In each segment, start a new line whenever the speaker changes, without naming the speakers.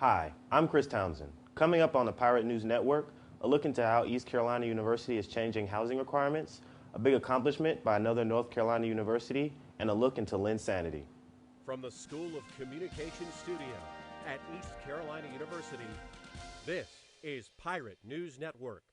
Hi, I'm Chris Townsend. Coming up on the Pirate News Network, a look into how East Carolina University is changing housing requirements, a big accomplishment by another North Carolina university, and a look into Linsanity.
From the School of Communication Studio at East Carolina University, this is Pirate News Network.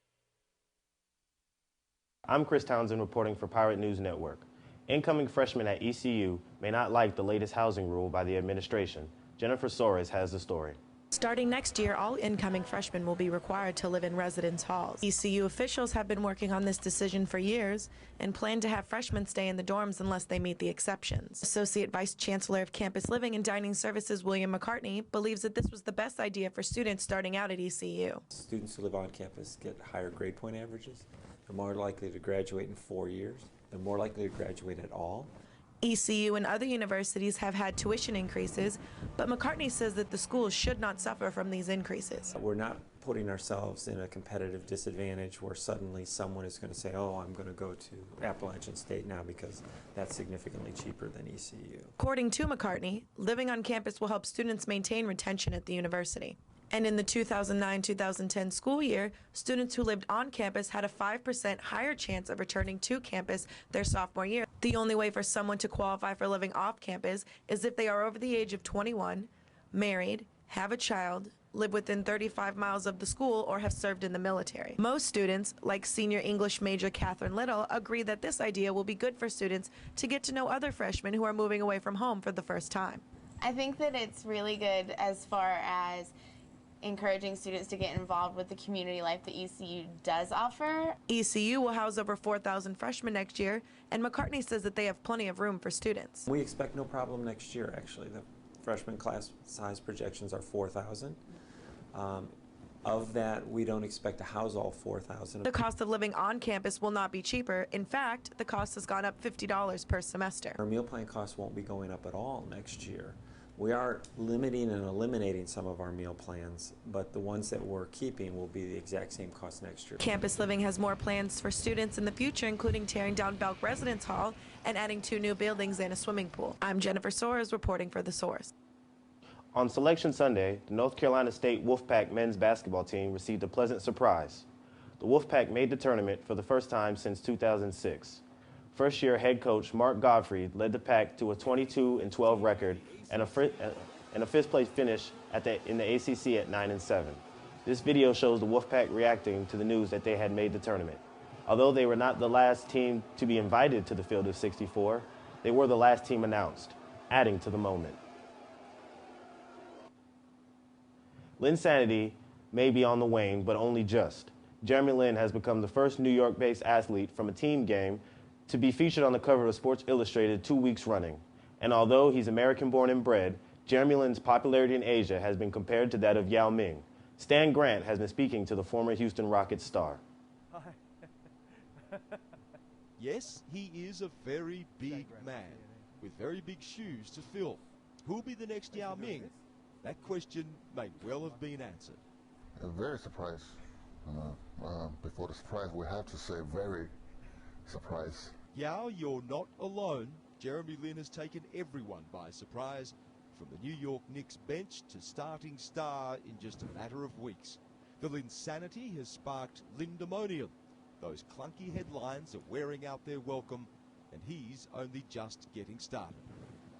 I'm Chris Townsend reporting for Pirate News Network. Incoming freshmen at ECU may not like the latest housing rule by the administration. Jennifer Soares has the story.
Starting next year, all incoming freshmen will be required to live in residence halls. ECU officials have been working on this decision for years and plan to have freshmen stay in the dorms unless they meet the exceptions. Associate Vice Chancellor of Campus Living and Dining Services William McCartney believes that this was the best idea for students starting out at ECU.
Students who live on campus get higher grade point averages. They're more likely to graduate in 4 years. They're more likely to graduate at all.
ECU and other universities have had tuition increases, but McCartney says that the schools should not suffer from these increases.
We're not putting ourselves in a competitive disadvantage where suddenly someone is going to say, oh, I'm going to go to Appalachian State now because that's significantly cheaper than ECU.
According to McCartney, living on campus will help students maintain retention at the university. And in the 2009-2010 school year, students who lived on campus had a 5% higher chance of returning to campus their sophomore year. The only way for someone to qualify for living off campus is if they are over the age of 21, married, have a child, live within 35 miles of the school, or have served in the military. Most students, like senior English major Catherine Little, agree that this idea will be good for students to get to know other freshmen who are moving away from home for the first time.
I think that it's really good as far as encouraging students to get involved with the community life that ECU does offer.
ECU will house over 4,000 freshmen next year, and McCartney says that they have plenty of room for students.
We expect no problem next year, actually. The freshman class size projections are 4,000. Of that, we don't expect to house all 4,000.
The cost of living on campus will not be cheaper. In fact, the cost has gone up $50 per semester.
Our meal plan costs won't be going up at all next year. We are limiting and eliminating some of our meal plans, but the ones that we're keeping will be the exact same cost next year.
Campus Living has more plans for students in the future, including tearing down Belk Residence Hall and adding 2 new buildings and a swimming pool. I'm Jennifer Soares reporting for The Source.
On Selection Sunday, the North Carolina State Wolfpack men's basketball team received a pleasant surprise. The Wolfpack made the tournament for the first time since 2006. First-year head coach Mark Godfrey led the Pack to a 22-12 record and a fifth-place finish in the ACC at 9-7. This video shows the Wolfpack reacting to the news that they had made the tournament. Although they were not the last team to be invited to the Field of 64, they were the last team announced, adding to the moment. Linsanity may be on the wane, but only just. Jeremy Lin has become the first New York-based athlete from a team game to be featured on the cover of Sports Illustrated 2 weeks running. And although he's American-born and bred, Jeremy Lin's popularity in Asia has been compared to that of Yao Ming. Stan Grant has been speaking to the former Houston Rockets star.
Hi. Yes, he is a very big man with very big shoes to fill. Who'll be the next Yao Ming? That question may well have been answered.
Very surprised. Before the surprise, we have to say very surprised.
Yao, you're not alone. Jeremy Lin has taken everyone by surprise, from the New York Knicks bench to starting star in just a matter of weeks. The Linsanity has sparked Lindemonium. Those clunky headlines are wearing out their welcome, and he's only just getting started.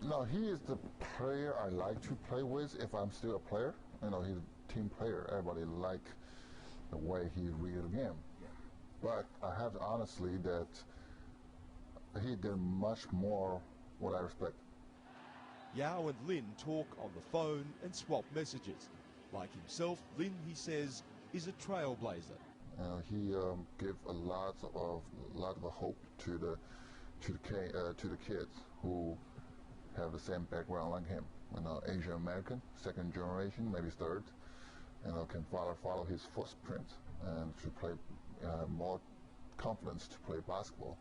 No, he is the player I like to play with if I'm still a player. You know, he's a team player. Everybody like the way he read the game. But I have to honestly that he did much more what I respect.
Yao and Lin talk on the phone and swap messages. Like himself, Lin, he says, is a trailblazer.
He give a lot of hope to the kids who have the same background like him. You know, Asian American, second generation, maybe third, can follow his footprint and to play more confidence to play basketball.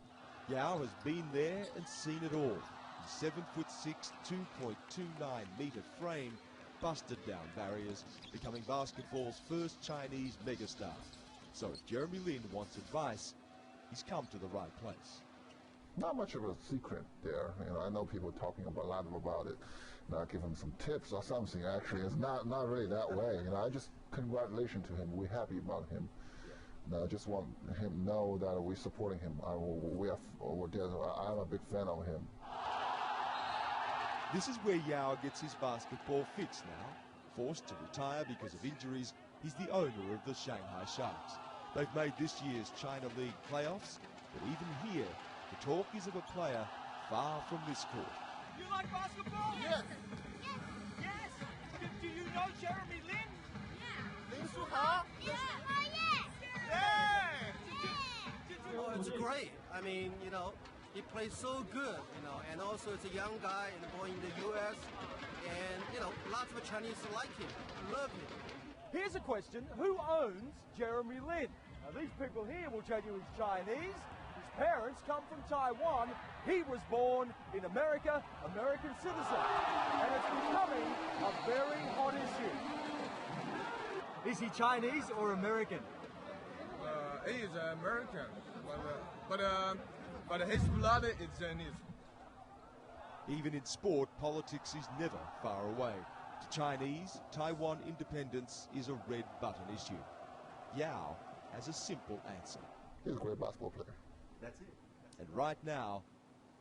Yao has been there and seen it all. His 7'6", 2.29-meter frame busted down barriers, becoming basketball's first Chinese megastar. So if Jeremy Lin wants advice, he's come to the right place.
not much of a secret there. I know people talking a lot about it. I give him some tips or something. Actually, it's not really that way. I just congratulations to him. We're happy about him. I just want him to know that we're supporting him. I'm a big fan of him.
This is where Yao gets his basketball fix now. Forced to retire because of injuries, he's the owner of the Shanghai Sharks. They've made this year's China League playoffs, but even here, the talk is of a player far from this court.
You like basketball? Yes. Yes. Do you know Jeremy Lin? Yeah. Lin Suha? Yeah.
Oh, it's great. I mean, he plays so good, and also it's a young guy and born in the U.S. And, lots of Chinese like him, love him.
Here's a question. Who owns Jeremy Lin? Now, these people here will tell you he's Chinese. His parents come from Taiwan. He was born in America, American citizen. And it's becoming a very hot issue. Is he Chinese or American?
He is American, but his blood is Chinese.
Even in sport, politics is never far away. To Chinese, Taiwan independence is a red button issue. Yao has a simple answer.
He's a great basketball player.
That's it. And right now,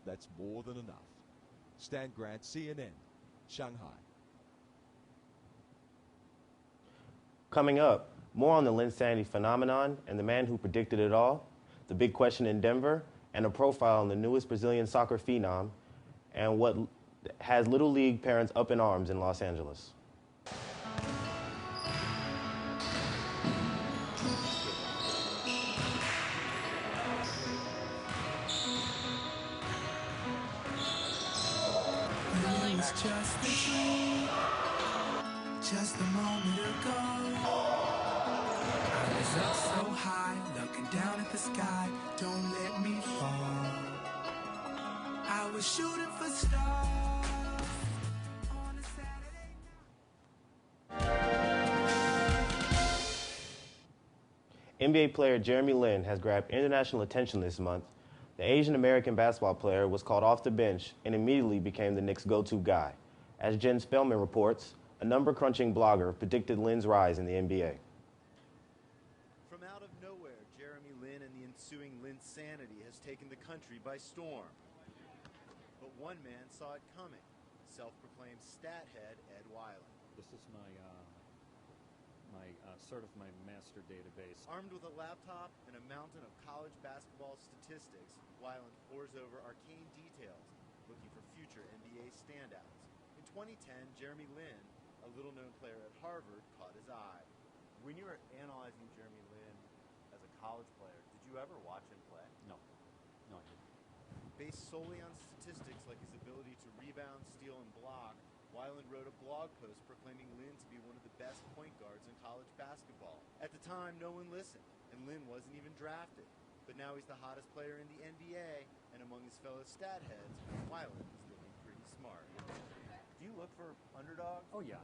that's more than enough. Stan Grant, CNN, Shanghai.
Coming up, more on the Linsanity phenomenon and the man who predicted it all, the big question in Denver, and a profile on the newest Brazilian soccer phenom, and what has Little League parents up in arms in Los Angeles.
Just a dream, just a moment ago. I was up so high, looking down at the sky. Don't let me fall. I was shooting for stars on a Saturday.
NBA player Jeremy Lin has grabbed international attention this month. The Asian-American basketball player was called off the bench and immediately became the Knicks' go-to guy. As Jen Spellman reports, a number-crunching blogger predicted Lin's rise in the NBA.
From out of nowhere, Jeremy Lin and the ensuing Linsanity has taken the country by storm. But one man saw it coming, self-proclaimed stat head Ed Weiland.
This is my my master database.
Armed with a laptop and a mountain of college basketball statistics, Weiland pores over arcane details, looking for future NBA standouts. In 2010, Jeremy Lin, a little-known player at Harvard, caught his eye. When you were analyzing Jeremy Lin as a college player, did you ever watch him play?
No, I didn't.
Based solely on statistics like his ability to rebound, steal, and block, Weiland wrote a blog post proclaiming Lin to be one of the best point guards in college basketball. At the time, no one listened, and Lin wasn't even drafted. But now he's the hottest player in the NBA, and among his fellow stat heads, Weiland is looking pretty smart. Do you look for underdogs?
Oh yeah.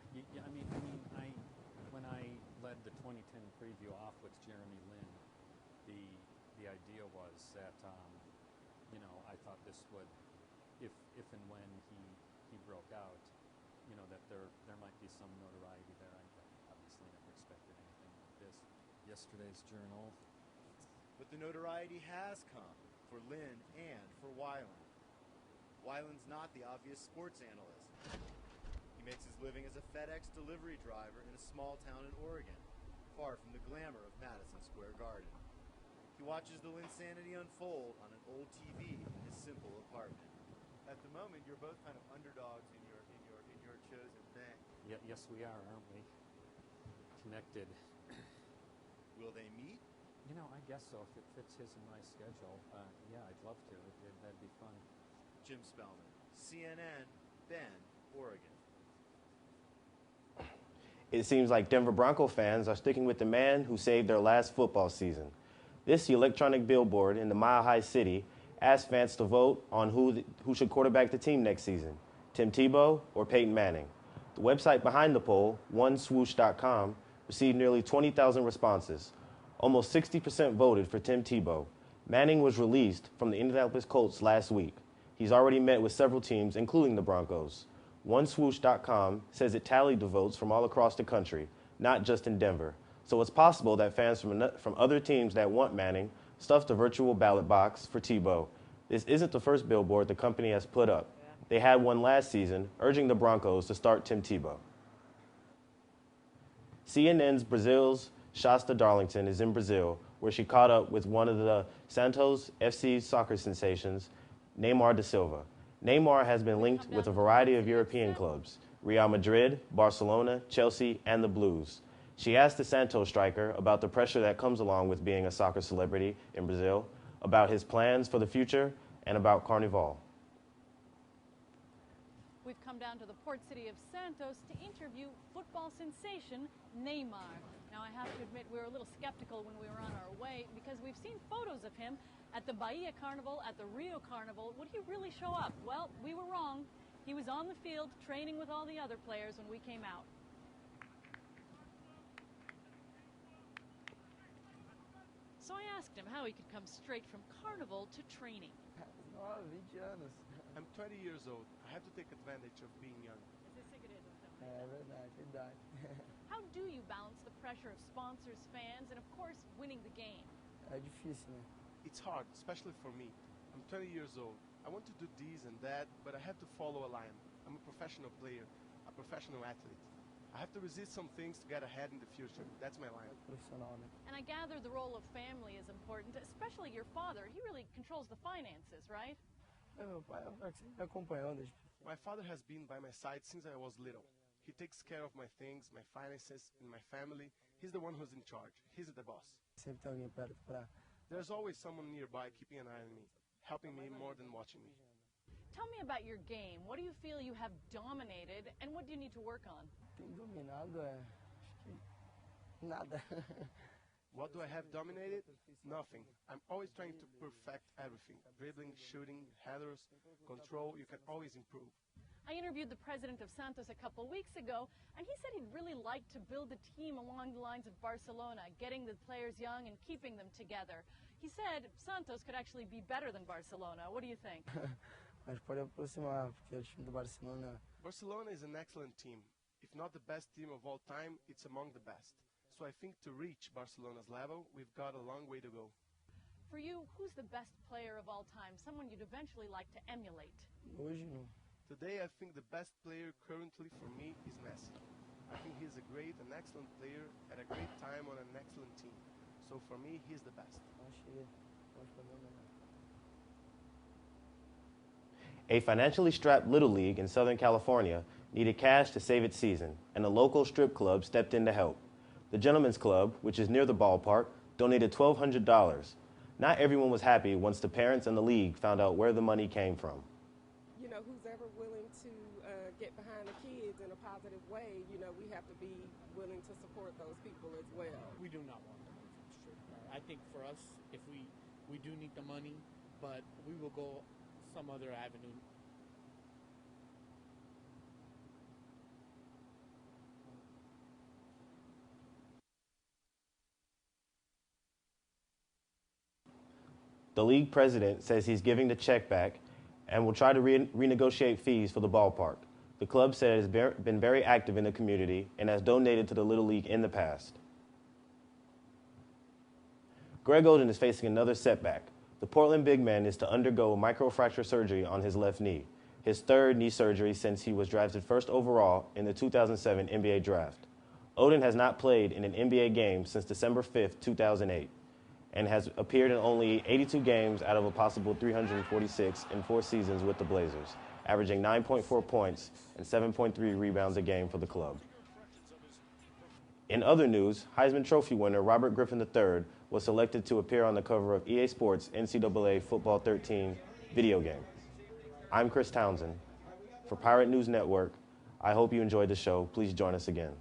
When I led the 2010 preview off with Jeremy Lin, the idea was that I thought this would, if and when he broke out, that there might be some notoriety there. I obviously never expected anything like this. Yesterday's journal.
But the notoriety has come for Lin and for Weiland. Weiland's not the obvious sports analyst. He makes his living as a FedEx delivery driver in a small town in Oregon, far from the glamour of Madison Square Garden. He watches the Linsanity unfold on an old TV in his simple apartment. At the moment, you're both kind of underdogs in your chosen thing.
Yeah, yes, we are, aren't we? Connected.
Will they meet?
I guess so. If it fits his and my schedule, yeah, I'd love to. That'd be fun.
Jim Spellman, CNN, Bend, Oregon.
It seems like Denver Bronco fans are sticking with the man who saved their last football season. This electronic billboard in the Mile High City asked fans to vote on who should quarterback the team next season, Tim Tebow or Peyton Manning. The website behind the poll, oneswoosh.com, received nearly 20,000 responses. Almost 60% voted for Tim Tebow, Manning was released from the Indianapolis Colts last week. He's already met with several teams, including the Broncos. OneSwoosh.com says it tallied the votes from all across the country, not just in Denver. So it's possible that fans from other teams that want Manning stuffed a virtual ballot box for Tebow. This isn't the first billboard the company has put up. They had one last season, urging the Broncos to start Tim Tebow. CNN's Brazil's Shasta Darlington is in Brazil, where she caught up with one of the Santos FC soccer sensations, Neymar da Silva. Neymar has been linked with a variety of European clubs, Real Madrid, Barcelona, Chelsea, and the Blues. She asked the Santos striker about the pressure that comes along with being a soccer celebrity in Brazil, about his plans for the future, and about Carnival.
We've come down to the port city of Santos to interview football sensation Neymar. Now, I have to admit we were a little skeptical when we were on our way because we've seen photos of him at the Bahia Carnival, at the Rio Carnival. Would he really show up? Well, we were wrong. He was on the field training with all the other players when we came out. So I asked him how he could come straight from Carnival to training.
I'm 20 years old. I have to take advantage of being young.
How do you balance the pressure of sponsors, fans, and of course, winning the game?
It's hard, especially for me. I'm 20 years old. I want to do this and that, but I have to follow a line. I'm a professional player, a professional athlete. I have to resist some things to get ahead in the future. That's my line.
And I gather the role of family is important, especially your father. He really controls the finances, right?
My father has been by my side since I was little. He takes care of my things, my finances, and my family. He's the one who's in charge. He's the boss. There's always someone nearby keeping an eye on me, helping me more than watching me.
Tell me about your game. What do you feel you have dominated, and what do you need to work on?
What do I have dominated? Nothing. I'm always trying to perfect everything. Dribbling, shooting, headers, control. You can always improve.
I interviewed the president of Santos a couple weeks ago, and he said he'd really like to build a team along the lines of Barcelona, getting the players young and keeping them together. He said Santos could actually be better than Barcelona. What do you think?
Barcelona is an excellent team. If not the best team of all time, it's among the best. So I think to reach Barcelona's level, we've got a long way to go.
For you, who's the best player of all time, someone you'd eventually like to emulate?
Today, I think the best player currently for me is Messi. I think he's a great and excellent player at a great time on an excellent team. So for me, he's the best.
A financially strapped Little League in Southern California needed cash to save its season, and a local strip club stepped in to help. The Gentlemen's Club, which is near the ballpark, donated $1,200. Not everyone was happy once the parents and the league found out where the money came from.
You know, who's ever willing to get behind the kids in a positive way, you know, we have to be willing to support those people as well.
We do not want the money from the strip club. I think for us, if we do need the money, but we will go some other avenue.
The league president says he's giving the check back and will try to renegotiate fees for the ballpark. The club said it has been very active in the community and has donated to the Little League in the past. Greg Oden is facing another setback. The Portland big man is to undergo microfracture surgery on his left knee, his third knee surgery since he was drafted first overall in the 2007 NBA draft. Oden has not played in an NBA game since December 5, 2008. And has appeared in only 82 games out of a possible 346 in 4 seasons with the Blazers, averaging 9.4 points and 7.3 rebounds a game for the club. In other news, Heisman Trophy winner Robert Griffin III was selected to appear on the cover of EA Sports NCAA Football 13 video game. I'm Chris Townsend. For Pirate News Network, I hope you enjoyed the show. Please join us again.